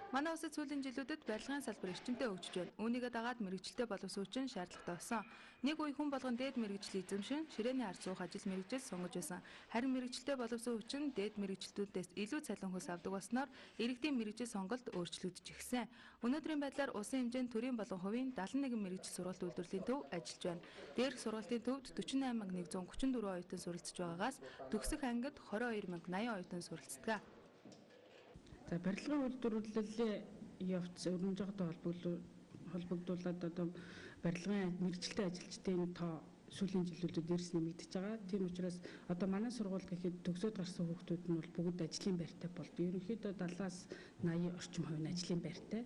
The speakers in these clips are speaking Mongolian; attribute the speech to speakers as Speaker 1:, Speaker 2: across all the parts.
Speaker 1: Манай улсад сүүлийн жилүүдэд барилгын салбар эрчимтэй хөгжиж байна. Үүнийгээ дагаад мэрэгчлэлтэй боловсруучийн шаардлагатай болсон. Нэг үе хүн болгон дээд мэрэгжил эзэмшин ширээний ард суух ажил мэрэгжил сонгож байсан. Харин мэрэгчлэлтэй боловсруучийн дээд мэрэгчлүүдээс илүү цалин хөлс авдаг болсноор иргэдийн мэрэгжил сонголт өөрчлөгдөж ирсэн. Өнөөдрийн байдлаар улсын хэмжээнд төрийн болон хувийн 71 мэрэгжил сургалт үйлдвэрлэлийн төв ажиллаж байна. Дээрх сургалтын төвд 48134 оюутан суралцж байгаагаас төгсөх ангид 22080 оюутан суралцдаг.
Speaker 2: За барилгын үйлдвэрлэлийн явц өрнөжгөд холбогдуулаад одоо барилгын мэрэгчлээ ажилчдын тоо сүүлийн жилүүдэд эрс нэмэгдэж байгаа. Тийм учраас одоо манай сургууль гэхэд төгсөөд гарсан хүүхдүүд нь бол бүгд ажлын байртай болдог. Ерөнхийдөө 70-аас 80 орчим хувь нь ажлын байртай.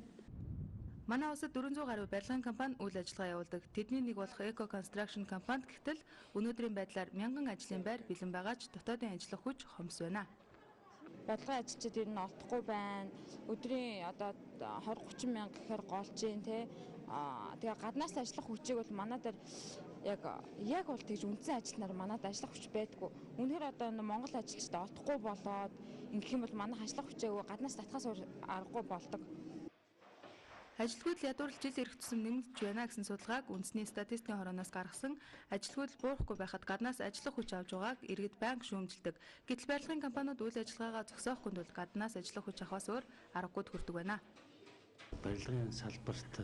Speaker 1: Манай улсад 400 гаруй барилгын компани үйл ажиллагаа явуулдаг. Тэдний нэг болох Eco Construction компанид гэтэл өнөөдрийн байдлаар 1000 ажлын байр бэлэн байгаа ч дотоодын ажиллах хүч хомс байна.
Speaker 3: Барилгын ажилчид ер нь олдохгүй байна. Өдрийн одоо 20-30 мянга гэхээр голж जैन тий. Тэгээ гаднаас ажиллах хүчийг бол манай дээр яг бол тэгж үндсэн ажилтнаар манад ажиллах хүч байдгүй. Үнэхээр одоо Монгол ажилчид олдохгүй болоод ингэх юм бол манайх ажиллах хүчээ гаднаас татхаас аргагүй болдог.
Speaker 1: Ажилгүйдэл ядуурлал жил ирэх тусам нэмэгдэж байна гэсэн судалгааг үндэсний статистикийн хорооноос гаргасан. Ажилгүйдэл буурахгүй байхад гаднаас ажиллах хүч авч байгааг иргэд банк шүүмжилдэг. Гэтэл барилгын компаниуд үйл ажиллагаагаа зогсоохгүй тул гаднаас ажиллах хүч авахаас өөр аргагүй төгөрдөг байна.
Speaker 4: Барилгын салбарт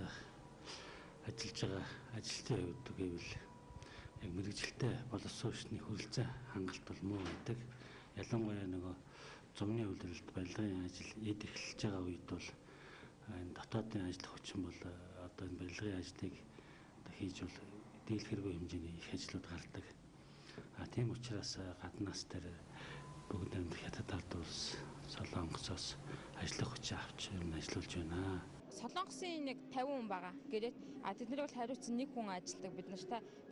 Speaker 4: ажиллаж байгаа ажилтны хувьд гэвэл яг мэрэгжилтэй боловсруучны хүрэлцээ хангалт бол муу байдаг. Ялангуяа нөгөө зуны үйлдвэрлэлд барилгын ажил эхэлж байгаа үед бол энэ дотоодын ажиллах хүчин бол одоо энэ барилгын ажлыг хийж бол дийлхэргүй хэмжээний их ажлууд гардаг. Тийм учраас гаднаас тэр бүгд амьд хятад ард улс Солонгосоос ажиллах хүч авч юм ажиллуулж байна.
Speaker 3: Солонгосын нэг 50 хүн байгаа. Гэрээ тэд нар бол хариуцсан нэг хүн ажилладаг бид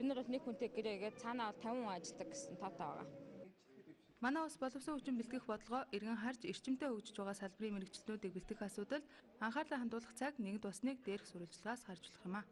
Speaker 3: нар бол нэг хүнтэй гэрээгээд цаанаа бол 50 хүн ажилладаг гэсэн тоотой байгаа.
Speaker 1: Манай улс боловсон хүчин бэлтгэх бодлогоо эргэн харж эрчимтэй хөгжиж байгаа салбарын мэрэгчлэнүүдийг бэлтгэх асуудал анхаарлаа хандуулах цаг нэгд басныг дээрх сурвалжлагаас харж болох юм а.